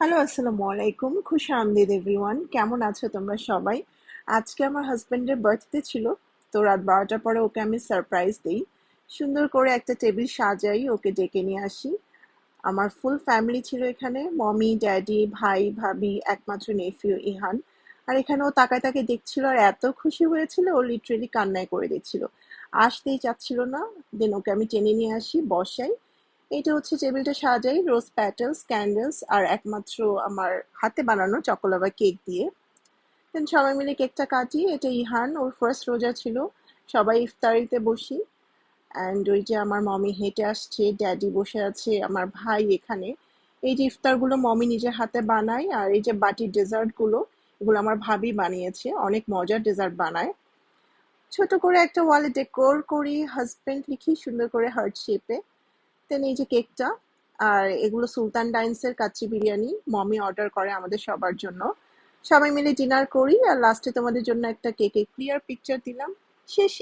Hello, আসসালামু আলাইকুম। খুশামদিদ everyone. কেমন আছো তোমরা সবাই? আজকে আমার হাজবেন্ডের বার্থডে ছিল, তো রাত 12টার পরে ওকে আমি সারপ্রাইজ দিই। সুন্দর করে একটা টেবিল সাজাই, ওকে ডেকে নিয়ে আসি। আমার ফুল ফ্যামিলি ছিল এখানে, মমি, ড্যাডি, ভাই, ভাবি, একমাত্র নেফিউ ইহান। আর এখানে ও তাকায় তাকে দেখছিল আর এত খুশি হয়েছিল, ও লিটারেলি কান্নায় করে দিচ্ছিল, আসতেই চাচ্ছিল না। দেন ওকে আমি টেনে নিয়ে আসি, বসাই। এইটা হচ্ছে টেবিলটা সাজাই রোজ প্যাটেলস, ক্যান্ডেলস আর একমাত্র আমার হাতে বানানো চকোলাভা কেক দিয়ে। দেন সবাই মিলে কেকটা কাটি। এটা ইহান, ওর ফার্স্ট রোজা ছিল। সবাই ইফতারিতে বসি। অ্যান্ড ওই যে আমার মমি হেঁটে আসছে, ড্যাডি বসে আছে, আমার ভাই এখানে। এই যে ইফতারগুলো মমি নিজের হাতে বানায়, আর এই যে বাটির ডেজার্টগুলো, এগুলো আমার ভাবি বানিয়েছে, অনেক মজার ডেজার্ট বানায়। ছোট করে একটা ওয়ালে ডেকোর করি, হাজবেন্ড লিখি সুন্দর করে হার্ট শেপে। দেন এই যে কেকটা। আর এগুলো সুলতান ডাইন্সের কাচ্চি বিরিয়ানি, মমি অর্ডার করে আমাদের সবার জন্য। সবাই মিলে ডিনার করি আর লাস্টে তোমাদের জন্য একটা কেকে ক্লিয়ার পিকচার দিলাম। শেষ।